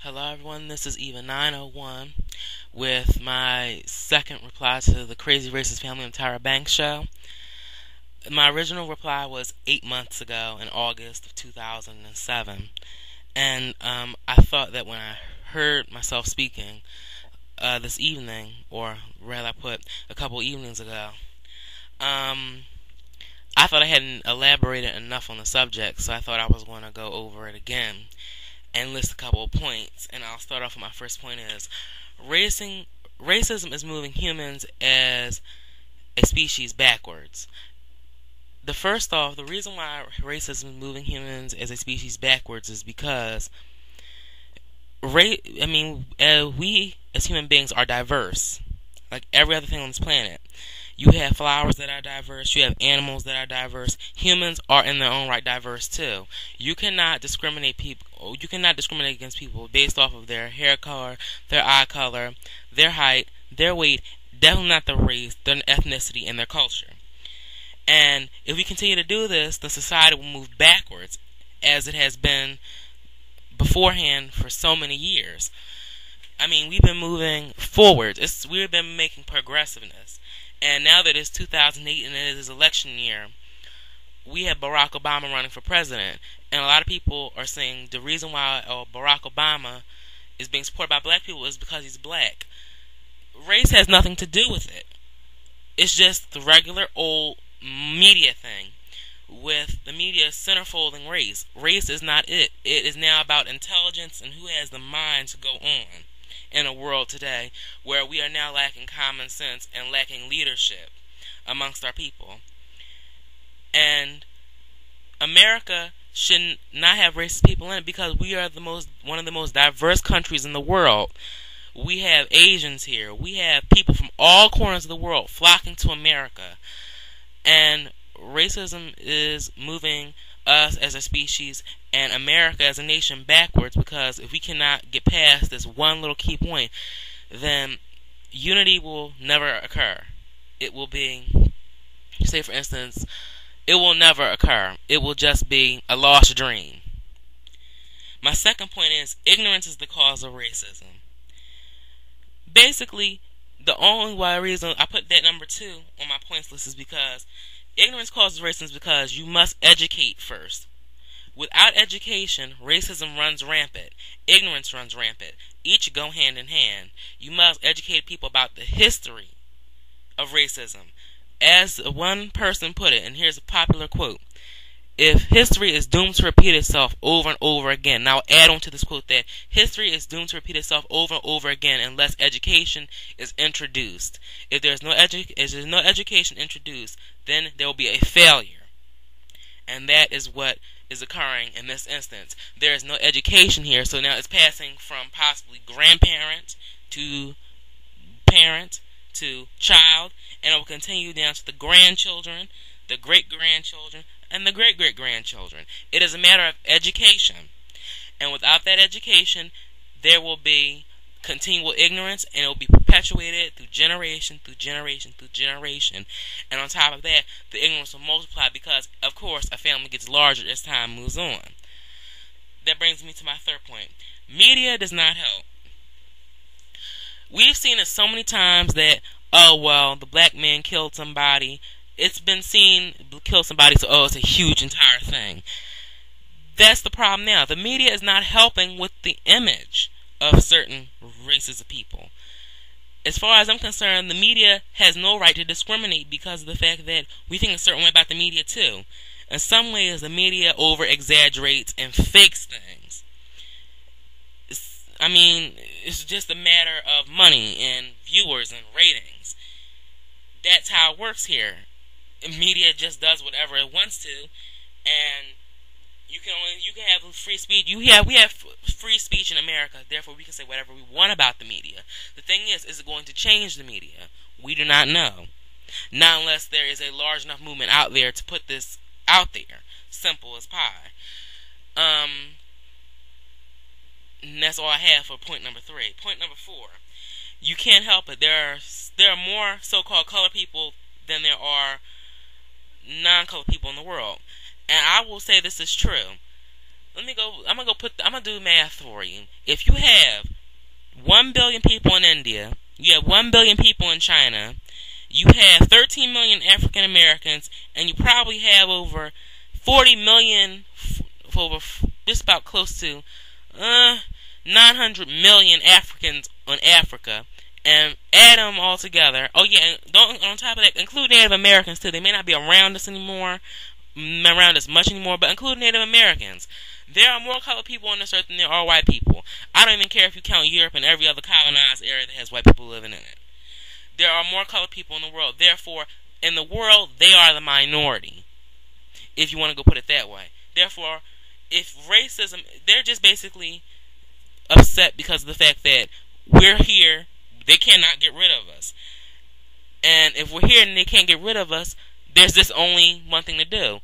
Hello everyone, this is Eva901 with my second reply to the Crazy Racist Family and Tyra Banks show. My original reply was 8 months ago in August of 2007, and I thought that when I heard myself speaking this evening, or rather I put a couple evenings ago, I thought I hadn't elaborated enough on the subject, so I thought I was going to go over it again and list a couple of points. And I'll start off with my first point is racism is moving humans as a species backwards. The reason why racism is moving humans as a species backwards is because we as human beings are diverse, like every other thing on this planet. You have flowers that are diverse. You have animals that are diverse. Humans are in their own right diverse too. You cannot discriminate against people based off of their hair color, their eye color, their height, their weight. Definitely not their race, their ethnicity, and their culture. And if we continue to do this, then society will move backwards, as it has been beforehand for so many years. We've been moving forwards. We've been making progressiveness. And now that it's 2008 and it is election year, we have Barack Obama running for president. And a lot of people are saying the reason why Barack Obama is being supported by black people is because he's black. Race has nothing to do with it. It's just the regular old media thing, with the media centerfolding race. Race is not it. It is now about intelligence and who has the mind to go on in a world today where we are now lacking common sense and lacking leadership amongst our people. And America should not have racist people in it because we are one of the most diverse countries in the world. We have Asians here. We have people from all corners of the world flocking to America. And racism is moving us as a species and America as a nation backwards, because if we cannot get past this one little key point, then unity will never occur. It will be, say for instance, it will never occur. It will just be a lost dream. My second point is ignorance is the cause of racism. Basically, the only reason I put that number 2 on my points list is because ignorance causes racism, because you must educate first. Without education, racism runs rampant. Ignorance runs rampant. Each go hand in hand. You must educate people about the history of racism. As one person put it, and here's a popular quote: if history is doomed to repeat itself over and over again. Now add on to this quote that history is doomed to repeat itself over and over again unless education is introduced. If there's no education introduced, then there will be a failure. And that is what is occurring in this instance. There is no education here, so now it's passing from possibly grandparent to parent to child, and it will continue down to the grandchildren, the great-grandchildren, and the great-great-grandchildren. It is a matter of education. And without that education, there will be continual ignorance, and it will be perpetuated through generation, through generation, through generation. And on top of that, the ignorance will multiply because, of course, a family gets larger as time moves on. That brings me to my third point. Media does not help. We've seen it so many times that, the black man killed somebody. It's been seen kill somebody, so it's a huge entire thing. That's the problem now. The media is not helping with the image of certain races of people. As far as I'm concerned, the media has no right to discriminate because of the fact that we think a certain way about the media too. In some ways, the media over-exaggerates and fakes things. It's just a matter of money and viewers and ratings. That's how it works here. Media just does whatever it wants to, and you can have free speech. We have free speech in America. Therefore, we can say whatever we want about the media. The thing is it going to change the media? We do not know. Not unless there is a large enough movement out there to put this out there. Simple as pie. And that's all I have for point number 3. Point number 4. You can't help it. There are more so-called colored people than there are non-colored people in the world. And I will say this is true. I'm gonna do math for you. If you have India. You have 1 billion people in China. You have 13 million African Americans, and you probably have over 40 million, just about close to 900 million Africans in Africa. And add them all together. Oh yeah, and don't, on top of that, include Native Americans too. They may not be around us anymore, around us much anymore, but include Native Americans. There are more colored people on this earth than there are white people. I don't even care if you count Europe and every other colonized area that has white people living in it. There are more colored people in the world. Therefore, in the world, they are the minority, if you want to go put it that way. Therefore, if racism, they're just basically upset because of the fact that we're here, they cannot get rid of us. And if we're here and they can't get rid of us, there's just only one thing to do.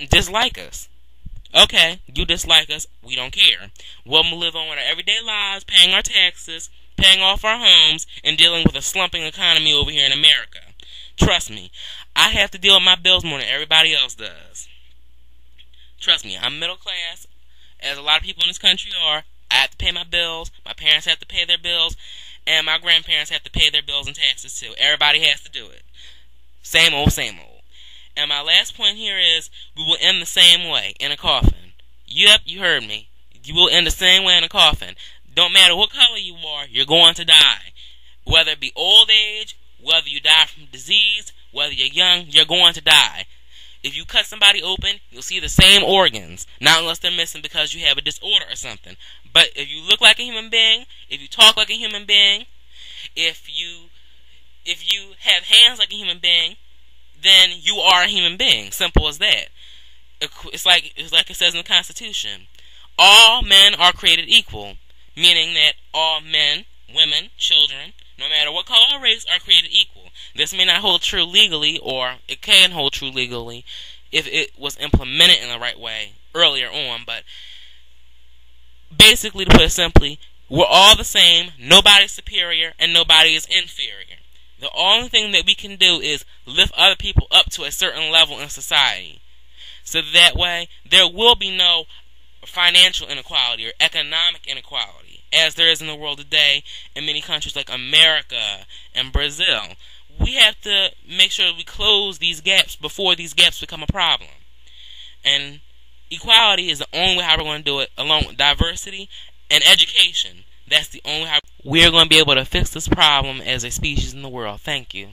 Dislike us. Okay, you dislike us, we don't care. We'll live on with our everyday lives, paying our taxes, paying off our homes, and dealing with a slumping economy over here in America. Trust me, I have to deal with my bills more than everybody else does. Trust me, I'm middle class, as a lot of people in this country are. I have to pay my bills, my parents have to pay their bills, and my grandparents have to pay their bills and taxes too. Everybody has to do it. Same old, same old. And my last point here is, we will end the same way, in a coffin. Yep, you heard me. You will end the same way in a coffin. Don't matter what color you are, you're going to die. Whether it be old age, whether you die from disease, whether you're young, you're going to die. If you cut somebody open, you'll see the same organs. Not unless they're missing because you have a disorder or something. But if you look like a human being, if you talk like a human being, if you have hands like a human being, then you are a human being. Simple as that. It's like it says in the Constitution. All men are created equal, meaning that all men, women, children, no matter what color or race, are created equal. This may not hold true legally, or it can hold true legally if it was implemented in the right way earlier on, but basically, to put it simply, we're all the same, nobody's superior, and nobody is inferior. The only thing that we can do is lift other people up to a certain level in society. So that way, there will be no financial inequality or economic inequality, as there is in the world today in many countries like America and Brazil. We have to make sure we close these gaps before these gaps become a problem. And equality is the only way how we're going to do it, along with diversity and education. That's the only way we're going to be able to fix this problem as a species in the world. Thank you.